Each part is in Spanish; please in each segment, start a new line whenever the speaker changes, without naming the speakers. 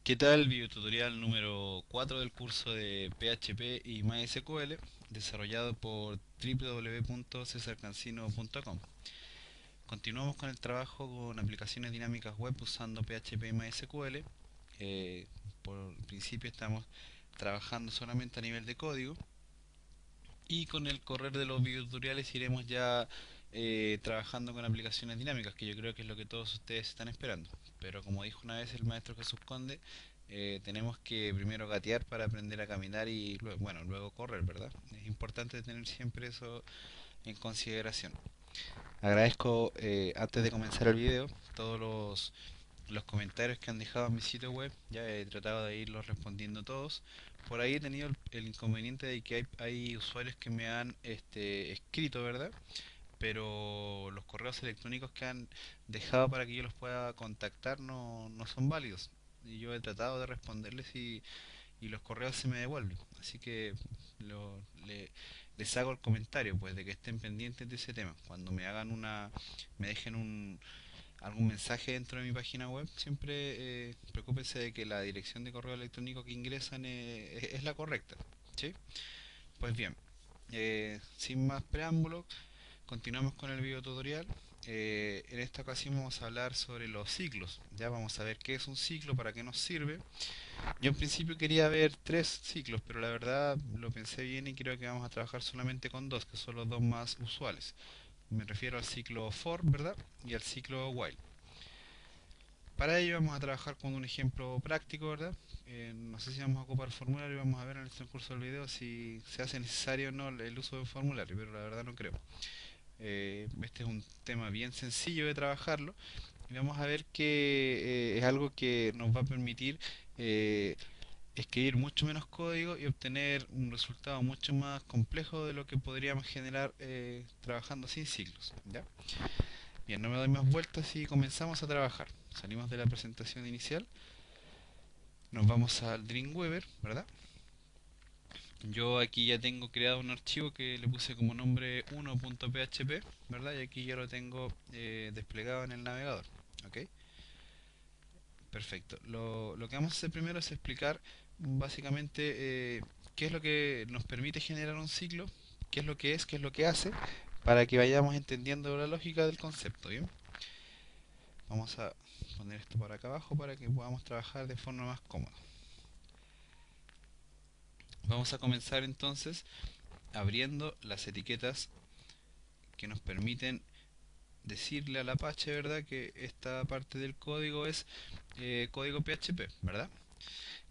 ¿Qué tal? Videotutorial número 4 del curso de PHP y MySQL, desarrollado por www.cesarcancino.com. Continuamos con el trabajo con aplicaciones dinámicas web usando PHP y MySQL. Por principio estamos trabajando solamente a nivel de código y con el correr de los videotutoriales iremos ya trabajando con aplicaciones dinámicas, que yo creo que es lo que todos ustedes están esperando. Pero como dijo una vez el maestro Jesús Conde, tenemos que primero gatear para aprender a caminar y luego, bueno, luego correr, ¿verdad? Es importante tener siempre eso en consideración. Agradezco, antes de comenzar el video, todos los comentarios que han dejado en mi sitio web. Ya he tratado de irlos respondiendo todos. Por ahí he tenido el inconveniente de que hay usuarios que me han escrito, ¿verdad? Pero los correos electrónicos que han dejado para que yo los pueda contactar no son válidos. Y yo he tratado de responderles y los correos se me devuelven. Así que lo- le- les hago el comentario, pues, de que estén pendientes de ese tema. Cuando me dejen algún mensaje dentro de mi página web, siempre preocúpense de que la dirección de correo electrónico que ingresan es la correcta. ¿Sí? Pues bien, sin más preámbulos, continuamos con el video tutorial. En esta ocasión vamos a hablar sobre los ciclos. Ya vamos a ver qué es un ciclo, para qué nos sirve. Yo en principio quería ver tres ciclos, pero la verdad lo pensé bien y creo que vamos a trabajar solamente con dos, que son los dos más usuales. Me refiero al ciclo for, ¿verdad? Y al ciclo while. Para ello vamos a trabajar con un ejemplo práctico, ¿verdad? No sé si vamos a ocupar formulario, vamos a ver en el transcurso del video si se hace necesario o no el uso de un formulario, pero la verdad no creo. Este es un tema bien sencillo de trabajarlo y vamos a ver que es algo que nos va a permitir eh, escribir mucho menos código y obtener un resultado mucho más complejo de lo que podríamos generar trabajando sin ciclos, ¿ya? Bien, no me doy más vueltas y comenzamos a trabajar. Salimos de la presentación inicial, nos vamos al Dreamweaver, ¿verdad? Yo aquí ya tengo creado un archivo que le puse como nombre 1.php, ¿verdad? Y aquí ya lo tengo desplegado en el navegador, ¿ok? Perfecto. Lo que vamos a hacer primero es explicar básicamente qué es lo que nos permite generar un ciclo, qué es lo que es, qué es lo que hace, para que vayamos entendiendo la lógica del concepto, ¿bien? Vamos a poner esto para acá abajo para que podamos trabajar de forma más cómoda. Vamos a comenzar entonces abriendo las etiquetas que nos permiten decirle al Apache, ¿verdad?, que esta parte del código es código PHP, ¿verdad?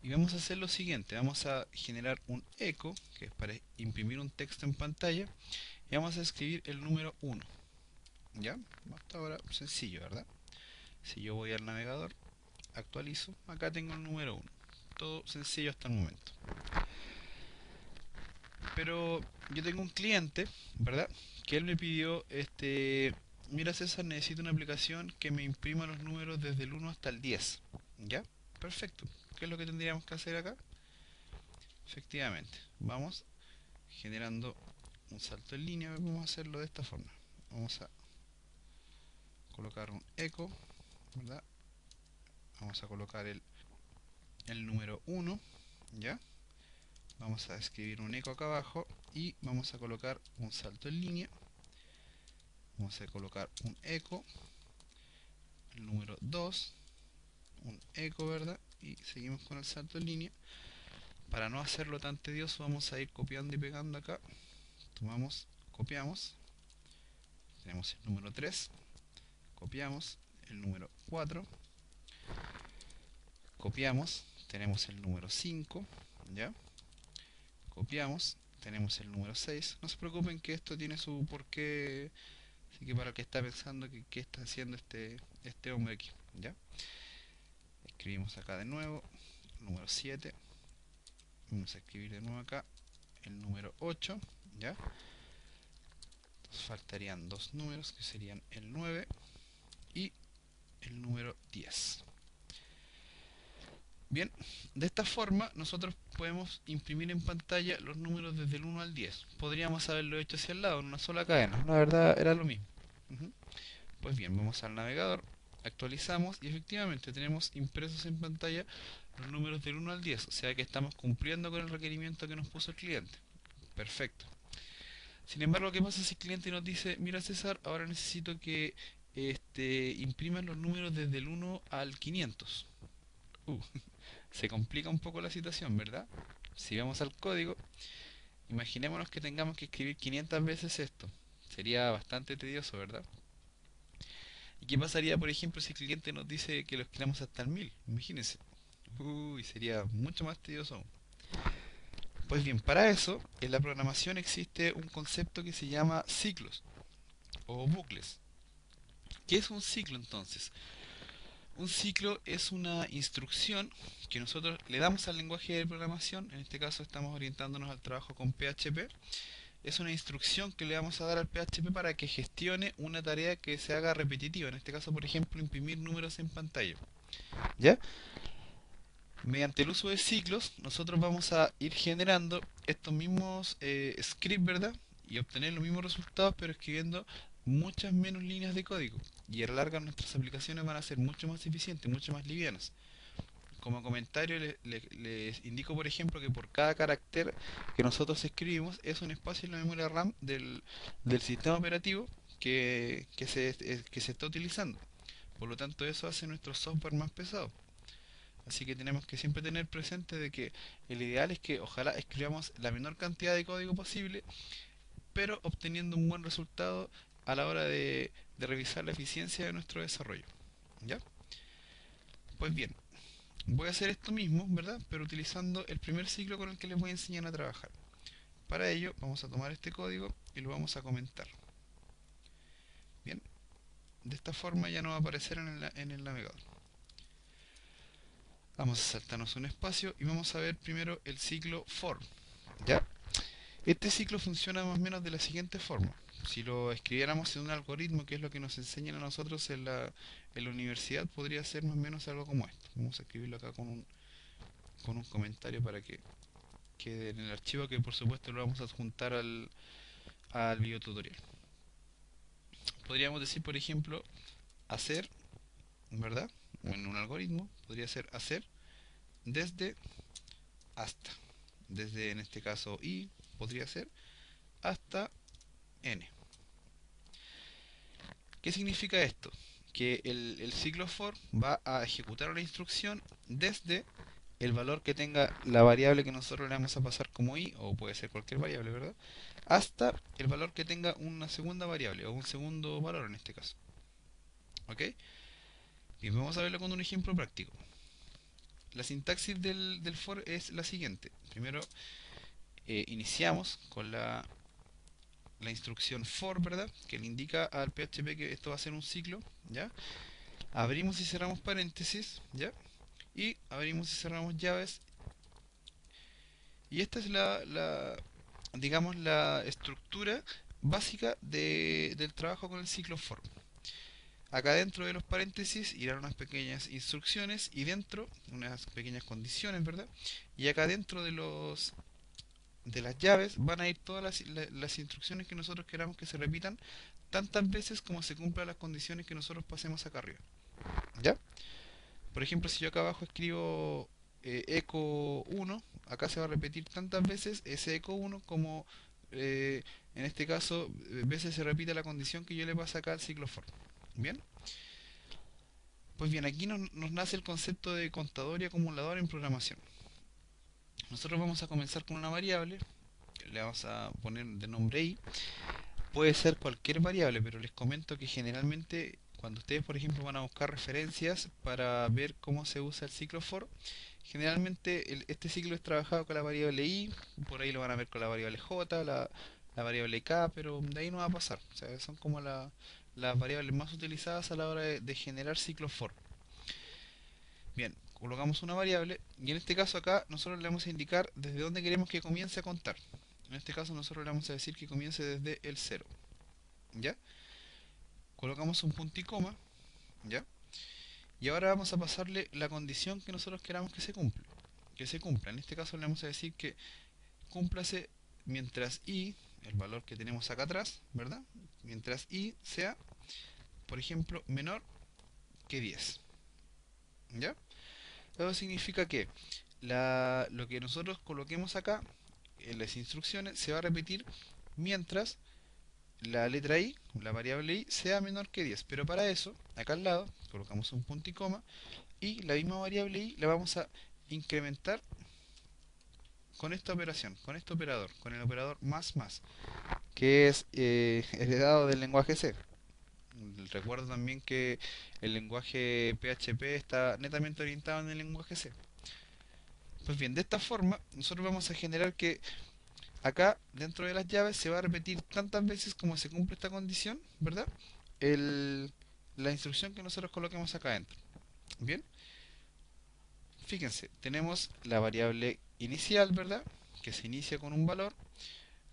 Y vamos a hacer lo siguiente, vamos a generar un echo, que es para imprimir un texto en pantalla, y vamos a escribir el número 1, ¿ya? Hasta ahora sencillo, ¿verdad? Si yo voy al navegador, actualizo, acá tengo el número 1. Todo sencillo hasta el momento. Pero yo tengo un cliente, ¿verdad? Que él me pidió, mira César, necesito una aplicación que me imprima los números desde el 1 hasta el 10. ¿Ya? Perfecto. ¿Qué es lo que tendríamos que hacer acá? Efectivamente, vamos generando un salto en línea. Vamos a hacerlo de esta forma. Vamos a colocar un echo, ¿verdad? Vamos a colocar el número 1, ¿ya? Vamos a escribir un echo acá abajo y vamos a colocar un salto en línea. Vamos a colocar un echo, el número 2, un echo, ¿verdad? Y seguimos con el salto en línea. Para no hacerlo tan tedioso, vamos a ir copiando y pegando acá. Tomamos, copiamos, tenemos el número 3, copiamos el número 4, copiamos, tenemos el número 5, ¿ya? Copiamos, tenemos el número 6. No se preocupen que esto tiene su porqué, así que para el que está pensando que qué está haciendo este hombre aquí, ¿ya? Escribimos acá de nuevo, número 7. Vamos a escribir de nuevo acá el número 8, ¿ya? Nos faltarían dos números que serían el 9 y el número 10. Bien, de esta forma nosotros podemos imprimir en pantalla los números desde el 1 al 10. Podríamos haberlo hecho hacia el lado en una sola cadena, la verdad era lo mismo. Ujú. Pues bien, vamos al navegador, actualizamos y efectivamente tenemos impresos en pantalla los números del 1 al 10, o sea que estamos cumpliendo con el requerimiento que nos puso el cliente. Perfecto. Sin embargo, ¿qué pasa si el cliente nos dice, mira César, ahora necesito que imprimas los números desde el 1 al 500? Uh, Se complica un poco la situación, ¿verdad? Si vamos al código, imaginémonos que tengamos que escribir 500 veces esto. Sería bastante tedioso, ¿verdad? ¿Y qué pasaría, por ejemplo, si el cliente nos dice que lo escribamos hasta el 1000? Imagínense. Uy, sería mucho más tedioso aún. Pues bien, para eso, en la programación existe un concepto que se llama ciclos o bucles. ¿Qué es un ciclo entonces? Un ciclo es una instrucción que nosotros le damos al lenguaje de programación, en este caso estamos orientándonos al trabajo con PHP, es una instrucción que le vamos a dar al PHP para que gestione una tarea que se haga repetitiva, en este caso por ejemplo imprimir números en pantalla. ¿Ya? Mediante el uso de ciclos, nosotros vamos a ir generando estos mismos scripts, ¿verdad? Y obtener los mismos resultados, pero escribiendo muchas menos líneas de código. Y a la larga nuestras aplicaciones van a ser mucho más eficientes, mucho más livianas. Como comentario les indico, por ejemplo, que por cada carácter que nosotros escribimos es un espacio en la memoria RAM del sistema operativo que se está utilizando. Por lo tanto, eso hace nuestro software más pesado. Así que tenemos que siempre tener presente de que el ideal es que ojalá escribamos la menor cantidad de código posible, pero obteniendo un buen resultado a la hora de revisar la eficiencia de nuestro desarrollo. ¿Ya? Pues bien, voy a hacer esto mismo, ¿verdad? Pero utilizando el primer ciclo con el que les voy a enseñar a trabajar. Para ello vamos a tomar este código y lo vamos a comentar. Bien, de esta forma ya no va a aparecer en el navegador. Vamos a saltarnos un espacio y vamos a ver primero el ciclo for. ¿Ya? Este ciclo funciona más o menos de la siguiente forma. Si lo escribiéramos en un algoritmo, que es lo que nos enseñan a nosotros en la universidad, podría ser más o menos algo como esto. Vamos a escribirlo acá con un comentario para que quede en el archivo, que por supuesto lo vamos a adjuntar al video tutorial. Podríamos decir, por ejemplo, hacer, ¿verdad? O en un algoritmo podría ser hacer desde hasta. Desde, en este caso, i podría ser hasta n. ¿Qué significa esto? Que el ciclo for va a ejecutar una instrucción desde el valor que tenga la variable que nosotros le vamos a pasar como i, o puede ser cualquier variable, ¿verdad? Hasta el valor que tenga una segunda variable, o un segundo valor en este caso. ¿Ok? Bien, vamos a verlo con un ejemplo práctico. La sintaxis del for es la siguiente. Primero iniciamos con la instrucción for, ¿verdad? Que le indica al PHP que esto va a ser un ciclo, ¿ya? Abrimos y cerramos paréntesis, ¿ya? Y abrimos y cerramos llaves. Y esta es digamos, la estructura básica del trabajo con el ciclo for. Acá dentro de los paréntesis irán unas pequeñas instrucciones y dentro unas pequeñas condiciones, ¿verdad? Y acá dentro de las llaves van a ir todas las instrucciones que nosotros queramos que se repitan tantas veces como se cumplan las condiciones que nosotros pasemos acá arriba. ¿Ya? Por ejemplo, si yo acá abajo escribo eco 1, acá se va a repetir tantas veces ese eco 1 como en este caso veces se repite la condición que yo le paso acá al ciclo for. ¿Bien? Pues bien, aquí nos nace el concepto de contador y acumulador en programación. Nosotros vamos a comenzar con una variable, le vamos a poner de nombre i. Puede ser cualquier variable, pero les comento que generalmente cuando ustedes, por ejemplo, van a buscar referencias para ver cómo se usa el ciclo for, generalmente este ciclo es trabajado con la variable i, por ahí lo van a ver con la variable j, la variable k, pero de ahí no va a pasar. O sea, son como las variables más utilizadas a la hora de generar ciclos for. Bien, colocamos una variable y en este caso acá nosotros le vamos a indicar desde dónde queremos que comience a contar. En este caso nosotros le vamos a decir que comience desde el 0. ¿Ya? Colocamos un punto y coma, ¿ya? Y ahora vamos a pasarle la condición que nosotros queramos que se cumpla. En este caso le vamos a decir que cúmplase mientras i, el valor que tenemos acá atrás, ¿verdad? Mientras i sea, por ejemplo, menor que 10. ¿Ya? Eso significa que lo que nosotros coloquemos acá en las instrucciones se va a repetir mientras la letra i, la variable i, sea menor que 10. Pero para eso, acá al lado, colocamos un punto y coma, y la misma variable i la vamos a incrementar con esta operación, con este operador, con el operador más, que es heredado del lenguaje C. Recuerdo también que el lenguaje PHP está netamente orientado en el lenguaje C. Pues bien, de esta forma, nosotros vamos a generar que acá, dentro de las llaves, se va a repetir tantas veces como se cumple esta condición, ¿verdad? El, la instrucción que nosotros coloquemos acá adentro. Bien, fíjense, tenemos la variable inicial, ¿verdad? Que se inicia con un valor.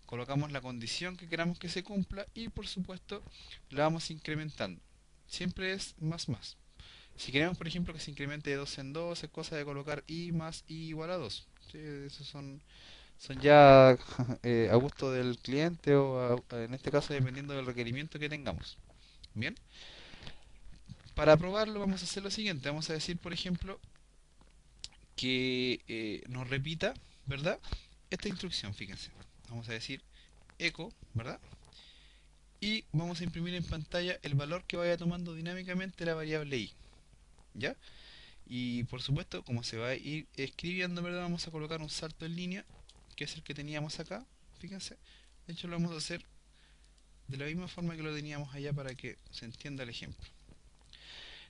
Colocamos la condición que queramos que se cumpla y, por supuesto, la vamos incrementando. Siempre es más. Si queremos, por ejemplo, que se incremente de 2 en 2, es cosa de colocar i más i igual a 2. Sí, esos son ya a gusto del cliente o en este caso dependiendo del requerimiento que tengamos. Bien, para probarlo vamos a hacer lo siguiente. Vamos a decir, por ejemplo, que nos repita, ¿verdad? Esta instrucción, fíjense. Vamos a decir echo, ¿verdad? Y vamos a imprimir en pantalla el valor que vaya tomando dinámicamente la variable i. ¿Ya? Y por supuesto, como se va a ir escribiendo, ¿verdad? Vamos a colocar un salto en línea, que es el que teníamos acá. Fíjense. De hecho, lo vamos a hacer de la misma forma que lo teníamos allá para que se entienda el ejemplo.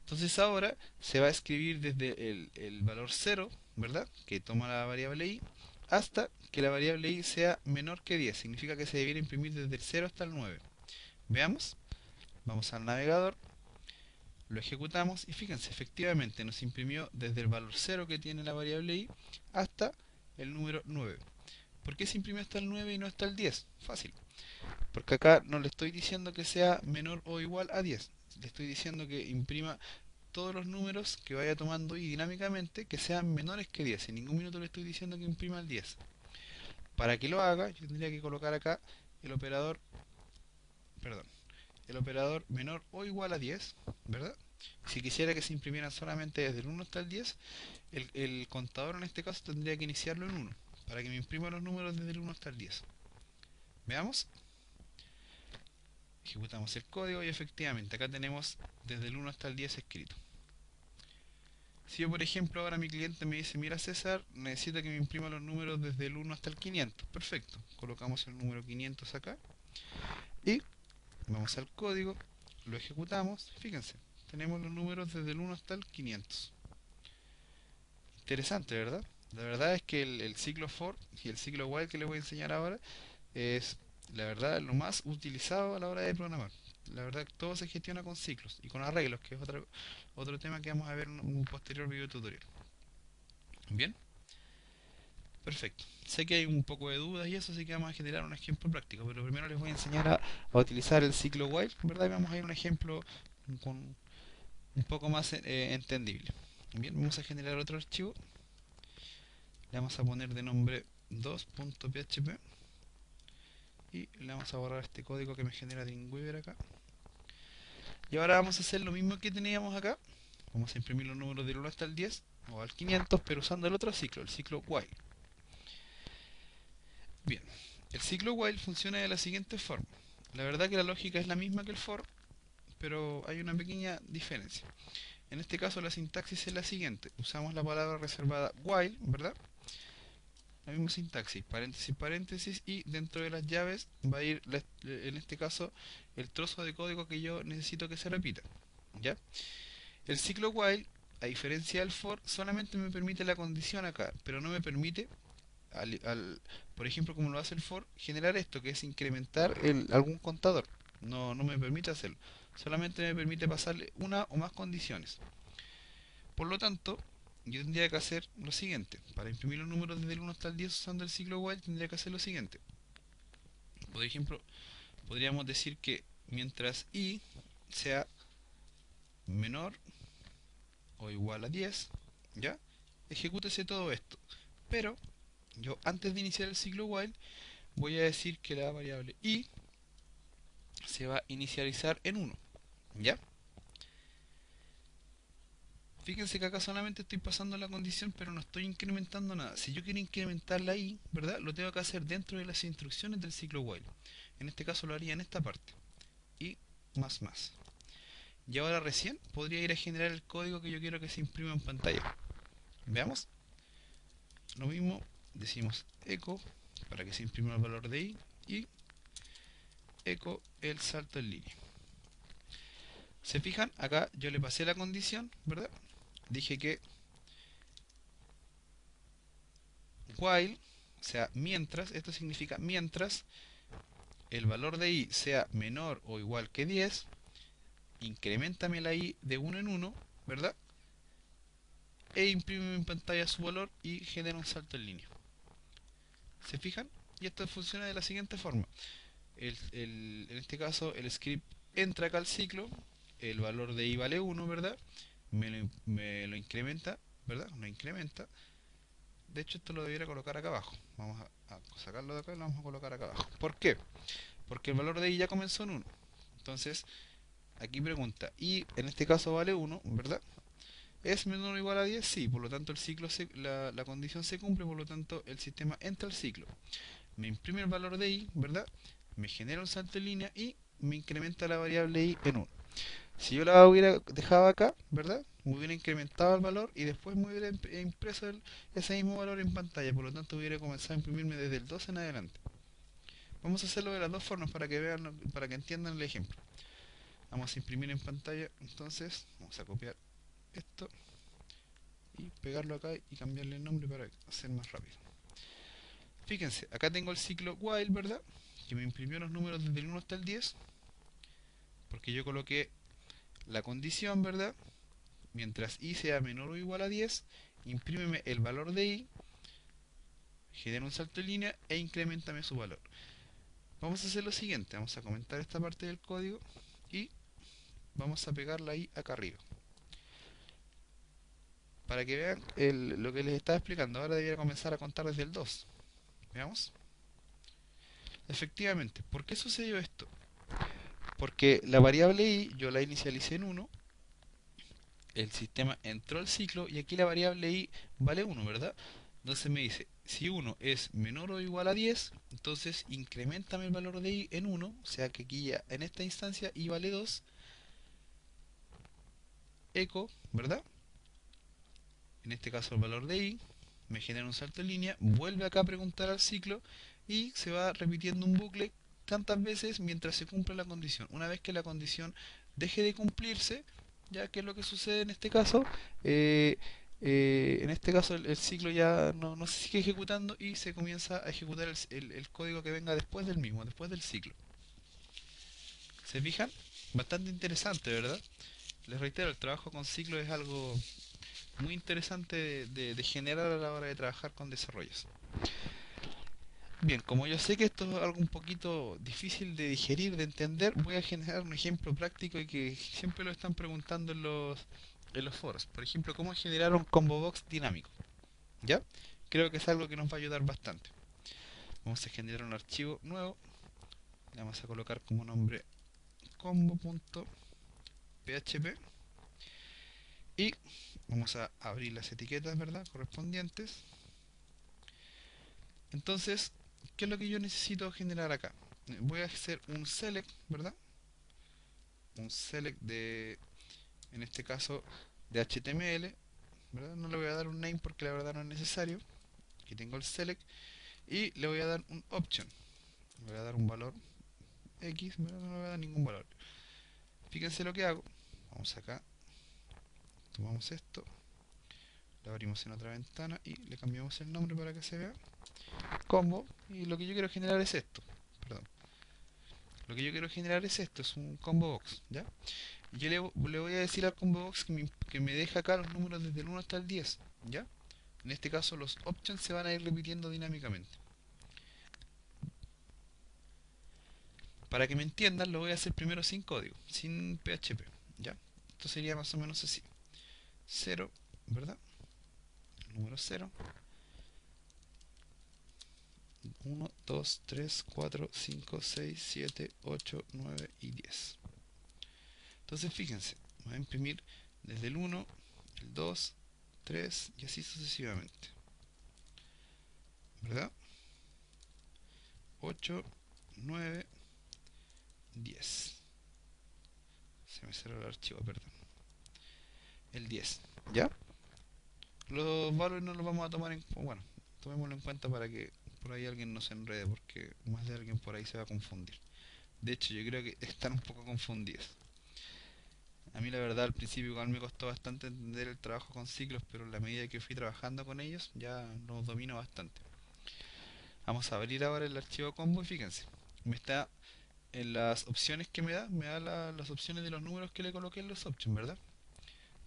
Entonces ahora se va a escribir desde el valor 0, ¿verdad? Que toma la variable i, hasta que la variable i sea menor que 10. Significa que se debiera imprimir desde el 0 hasta el 9. Veamos. Vamos al navegador, lo ejecutamos y fíjense, efectivamente nos imprimió desde el valor 0 que tiene la variable i hasta el número 9. ¿Por qué se imprimió hasta el 9 y no hasta el 10? Fácil. Porque acá no le estoy diciendo que sea menor o igual a 10. Le estoy diciendo que imprima todos los números que vaya tomando y dinámicamente que sean menores que 10. En ningún minuto le estoy diciendo que imprima el 10. Para que lo haga, yo tendría que colocar acá el operador, perdón, el operador menor o igual a 10, ¿verdad? Si quisiera que se imprimieran solamente desde el 1 hasta el 10, el contador en este caso tendría que iniciarlo en 1, para que me imprima los números desde el 1 hasta el 10. Veamos. Ejecutamos el código y efectivamente acá tenemos desde el 1 hasta el 10 escrito. Si yo por ejemplo ahora mi cliente me dice, mira César, necesito que me imprima los números desde el 1 hasta el 500. Perfecto, colocamos el número 500 acá y vamos al código, lo ejecutamos. Fíjense, tenemos los números desde el 1 hasta el 500. Interesante, ¿verdad? La verdad es que el ciclo for y el ciclo while que les voy a enseñar ahora es, la verdad, lo más utilizado a la hora de programar. La verdad, todo se gestiona con ciclos y con arreglos, que es otro tema que vamos a ver en un posterior video tutorial. Bien, perfecto. Sé que hay un poco de dudas y eso, así que vamos a generar un ejemplo práctico, pero primero les voy a enseñar a utilizar el ciclo while, ¿verdad? Y vamos a ir a un ejemplo con un poco más entendible. Bien, vamos a generar otro archivo. Le vamos a poner de nombre 2.php y le vamos a borrar este código que me genera Dreamweaver acá. Y ahora vamos a hacer lo mismo que teníamos acá. Vamos a imprimir los números del 1 hasta el 10 o al 500, pero usando el otro ciclo, el ciclo while. Bien, el ciclo while funciona de la siguiente forma. La verdad que la lógica es la misma que el for, pero hay una pequeña diferencia. En este caso la sintaxis es la siguiente. Usamos la palabra reservada while, ¿verdad? La misma sintaxis, paréntesis, paréntesis, y dentro de las llaves va a ir, en este caso, el trozo de código que yo necesito que se repita. ¿Ya? El ciclo while, a diferencia del for, solamente me permite la condición acá, pero no me permite, por ejemplo, como lo hace el for, generar esto, que es incrementar algún contador. No me permite hacerlo. Solamente me permite pasarle una o más condiciones. Por lo tanto, yo tendría que hacer lo siguiente. Para imprimir los números desde el 1 hasta el 10 usando el ciclo while, tendría que hacer lo siguiente. Por ejemplo, podríamos decir que mientras i sea menor o igual a 10, ¿ya? Ejecútese todo esto. Pero yo antes de iniciar el ciclo while voy a decir que la variable i se va a inicializar en 1, ¿ya? Fíjense que acá solamente estoy pasando la condición, pero no estoy incrementando nada. Si yo quiero incrementarla ahí, ¿verdad? Lo tengo que hacer dentro de las instrucciones del ciclo while. En este caso lo haría en esta parte. Y más. Y ahora recién podría ir a generar el código que yo quiero que se imprima en pantalla. Veamos. Lo mismo, decimos echo para que se imprima el valor de i y echo el salto en línea. ¿Se fijan? Acá yo le pasé la condición, ¿verdad? Dije que while, o sea, mientras, esto significa mientras el valor de i sea menor o igual que 10, incrementame la i de 1 en 1, ¿verdad? E imprime en pantalla su valor y genera un salto en línea. ¿Se fijan? Y esto funciona de la siguiente forma. En este caso el script entra acá al ciclo, el valor de i vale 1, ¿verdad? Me lo incrementa, ¿verdad? Lo incrementa. De hecho esto lo debiera colocar acá abajo. Vamos a sacarlo de acá y lo vamos a colocar acá abajo. ¿Por qué? Porque el valor de i ya comenzó en 1. Entonces, aquí pregunta, y en este caso vale 1, ¿verdad? ¿Es menor o igual a 10? Sí, por lo tanto el ciclo la condición se cumple, por lo tanto el sistema entra al ciclo. Me imprime el valor de i, ¿verdad? Me genera un salto en línea y me incrementa la variable i en 1. Si yo la hubiera dejado acá, ¿verdad? Me hubiera incrementado el valor y después me hubiera impreso ese mismo valor en pantalla, por lo tanto hubiera comenzado a imprimirme desde el 2 en adelante. Vamos a hacerlo de las dos formas para que vean, para que entiendan el ejemplo. Vamos a imprimir en pantalla, entonces vamos a copiar esto y pegarlo acá y cambiarle el nombre para hacer más rápido. Fíjense, acá tengo el ciclo while, ¿verdad? Que me imprimió los números desde el 1 hasta el 10, porque yo coloqué la condición, ¿verdad? Mientras i sea menor o igual a 10, imprímeme el valor de i, genera un salto en línea e incrementame su valor. Vamos a hacer lo siguiente, vamos a comentar esta parte del código y vamos a pegarla ahí acá arriba. Para que vean lo que les estaba explicando, ahora debería comenzar a contar desde el 2. Veamos. Efectivamente, ¿por qué sucedió esto? Porque la variable i yo la inicialicé en 1, el sistema entró al ciclo y aquí la variable i vale 1, ¿verdad? Entonces me dice, si 1 es menor o igual a 10, entonces incrementame el valor de i en 1, o sea que aquí ya en esta instancia i vale 2, echo, ¿verdad? En este caso el valor de i, me genera un salto en línea, vuelve acá a preguntar al ciclo y se va repitiendo un bucle tantas veces mientras se cumple la condición. Una vez que la condición deje de cumplirse, ya que es lo que sucede en este caso, eh, en este caso el ciclo ya no se sigue ejecutando y se comienza a ejecutar el código que venga después del mismo, después del ciclo. ¿Se fijan? Bastante interesante, ¿verdad? Les reitero, el trabajo con ciclos es algo muy interesante de generar a la hora de trabajar con desarrollos. Bien, como yo sé que esto es algo un poquito difícil de digerir, de entender, voy a generar un ejemplo práctico y que siempre lo están preguntando en los foros. Por ejemplo, cómo generar un combo box dinámico. ¿Ya? Creo que es algo que nos va a ayudar bastante. Vamos a generar un archivo nuevo. Le vamos a colocar como nombre combo.php y vamos a abrir las etiquetas, ¿verdad? Correspondientes. Entonces, ¿qué es lo que yo necesito generar acá? Voy a hacer un select, ¿verdad? Un select en este caso, de HTML, ¿verdad? No le voy a dar un name porque la verdad no es necesario. Aquí tengo el select y le voy a dar un option. Le voy a dar un valor X, ¿verdad? No le voy a dar ningún valor. Fíjense lo que hago. Vamos acá, tomamos esto, lo abrimos en otra ventana y le cambiamos el nombre para que se vea. Combo. Y lo que yo quiero generar es esto. Perdón. Lo que yo quiero generar es esto, es un combo box, ¿ya? Y yo le voy a decir al combo box que me deja acá los números desde el 1 hasta el 10, ¿ya? En este caso los options se van a ir repitiendo dinámicamente. Para que me entiendan lo voy a hacer primero sin código, sin PHP, ¿ya? Esto sería más o menos así. 0, ¿verdad? Número 0. 1, 2, 3, 4, 5, 6, 7, 8, 9 y 10. Entonces fíjense, voy a imprimir desde el 1, el 2, 3 y así sucesivamente, ¿verdad? 8, 9, 10. Se me cerró el archivo, perdón. El 10, ¿ya? Los valores no los vamos a tomar en... Bueno, tomémoslo en cuenta para que por ahí alguien no se enrede, porque más de alguien por ahí se va a confundir. De hecho, yo creo que están un poco confundidos. A mí la verdad al principio igual me costó bastante entender el trabajo con ciclos, pero en la medida que fui trabajando con ellos ya los domino bastante. Vamos a abrir ahora el archivo combo y fíjense, me está en las opciones que me da las opciones de los números que le coloqué en los options, ¿verdad?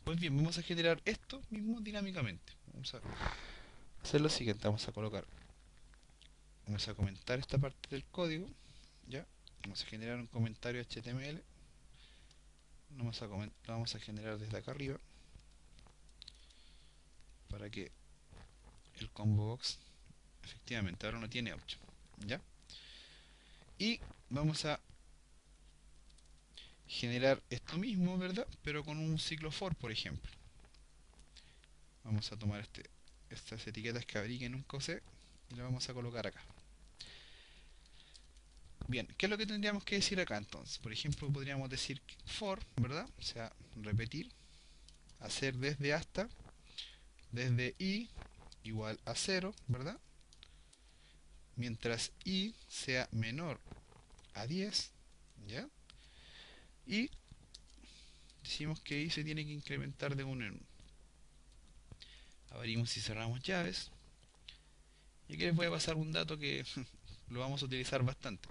Pues bien, vamos a generar esto mismo dinámicamente. Vamos a hacer lo siguiente, vamos a comentar esta parte del código, ¿ya? Vamos a generar un comentario HTML, lo vamos a generar desde acá arriba, para que el combo box efectivamente ahora no tiene option, ¿ya? Y vamos a generar esto mismo, ¿verdad? Pero con un ciclo for, por ejemplo. Vamos a tomar estas etiquetas que abrí que nunca usé y las vamos a colocar acá. Bien, ¿qué es lo que tendríamos que decir acá entonces? Por ejemplo, podríamos decir for, ¿verdad? O sea, repetir, hacer desde hasta, desde i igual a 0, ¿verdad? Mientras i sea menor a 10, ¿ya? Y decimos que i se tiene que incrementar de 1 en 1. Abrimos y cerramos llaves. Y aquí les voy a pasar un dato que lo vamos a utilizar bastante.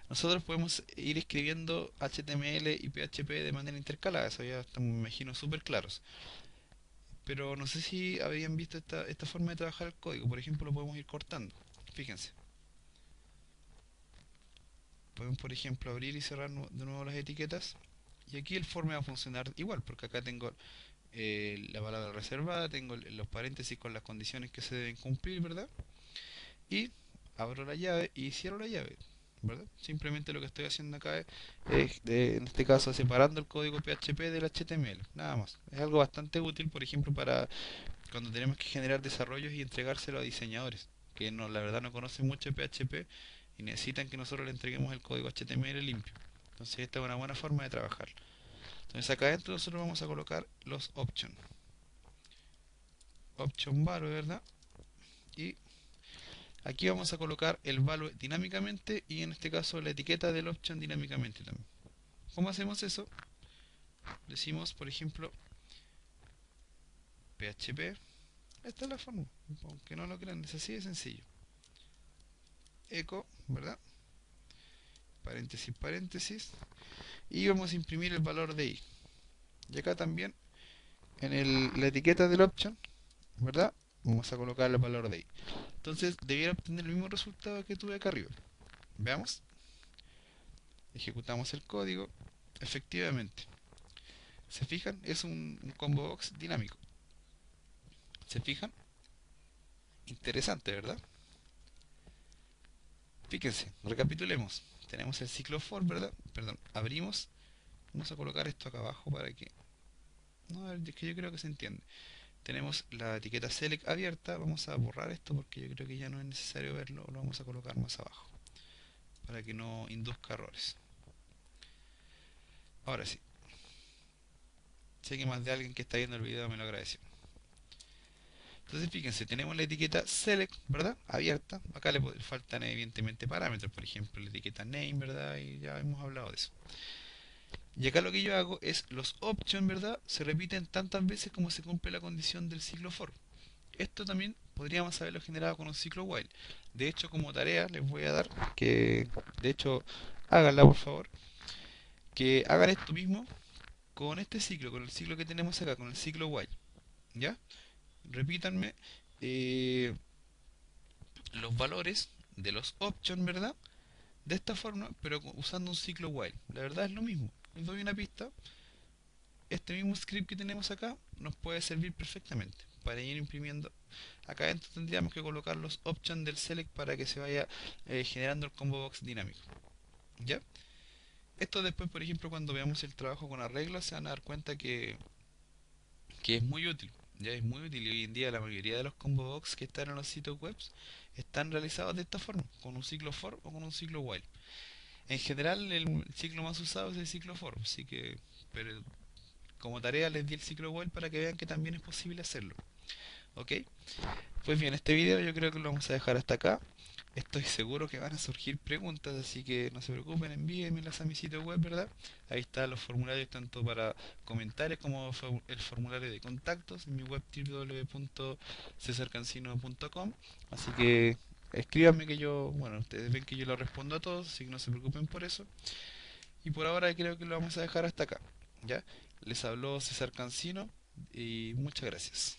Nosotros podemos ir escribiendo HTML y PHP de manera intercalada, eso ya estamos, me imagino, súper claros. Pero no sé si habían visto esta forma de trabajar el código. Por ejemplo, lo podemos ir cortando. Fíjense. Podemos, por ejemplo, abrir y cerrar de nuevo las etiquetas. Y aquí el for me va a funcionar igual, porque acá tengo la palabra reservada, tengo los paréntesis con las condiciones que se deben cumplir, ¿verdad? Y abro la llave y cierro la llave, ¿verdad? Simplemente lo que estoy haciendo acá en este caso, separando el código PHP del HTML, nada más. Es algo bastante útil, por ejemplo, para cuando tenemos que generar desarrollos y entregárselo a diseñadores, que no, la verdad no conocen mucho PHP y necesitan que nosotros le entreguemos el código HTML limpio. Entonces esta es una buena forma de trabajar. Entonces acá adentro nosotros vamos a colocar los options. Option value, ¿verdad? Y aquí vamos a colocar el value dinámicamente y en este caso la etiqueta del option dinámicamente también. ¿Cómo hacemos eso? Decimos, por ejemplo, PHP. Esta es la forma, aunque no lo crean, es así de sencillo. Echo, ¿verdad? Paréntesis, paréntesis. Y vamos a imprimir el valor de i. Y acá también, en la etiqueta del option, ¿verdad? Vamos a colocar el valor de i. Entonces debiera obtener el mismo resultado que tuve acá arriba. Veamos. Ejecutamos el código. Efectivamente. ¿Se fijan? Es un combo box dinámico. ¿Se fijan? Interesante, ¿verdad? Fíjense, recapitulemos. Tenemos el ciclo for, ¿verdad? Perdón, abrimos. Vamos a colocar esto acá abajo para que... No, es que yo creo que se entiende. Tenemos la etiqueta select abierta. Vamos a borrar esto porque yo creo que ya no es necesario verlo. Lo vamos a colocar más abajo para que no induzca errores. Ahora sí. Sé que más de alguien que está viendo el video me lo agradeció. Entonces fíjense, tenemos la etiqueta select, ¿verdad? Abierta. Acá le faltan evidentemente parámetros, por ejemplo la etiqueta name, ¿verdad? Y ya hemos hablado de eso. Y acá lo que yo hago es los options, ¿verdad? Se repiten tantas veces como se cumple la condición del ciclo for. Esto también podríamos haberlo generado con un ciclo while. De hecho, como tarea les voy a dar que, de hecho, háganla por favor, que hagan esto mismo con este ciclo, con el ciclo que tenemos acá, con el ciclo while. ¿Ya? Repítanme eh, los valores de los options, ¿verdad? De esta forma, pero usando un ciclo while. La verdad es lo mismo. Les doy una pista. Este mismo script que tenemos acá nos puede servir perfectamente para ir imprimiendo. Acá adentro tendríamos que colocar los options del select para que se vaya generando el combo box dinámico. ¿Ya? Esto después, por ejemplo, cuando veamos el trabajo con arreglos, se van a dar cuenta que que es muy útil. Ya es muy útil y hoy en día la mayoría de los combo box que están en los sitios web están realizados de esta forma, con un ciclo for o con un ciclo while. En general el ciclo más usado es el ciclo for, así que pero como tarea les di el ciclo while para que vean que también es posible hacerlo. ¿Ok? Pues bien, este video yo creo que lo vamos a dejar hasta acá. Estoy seguro que van a surgir preguntas, así que no se preocupen, envíenmelas a mi sitio web, ¿verdad? Ahí están los formularios tanto para comentarios como el formulario de contactos en mi web www.cesarcancino.com. Así que escríbanme que yo, bueno, ustedes ven que yo lo respondo a todos, así que no se preocupen por eso. Y por ahora creo que lo vamos a dejar hasta acá, ¿ya? Les habló César Cancino y muchas gracias.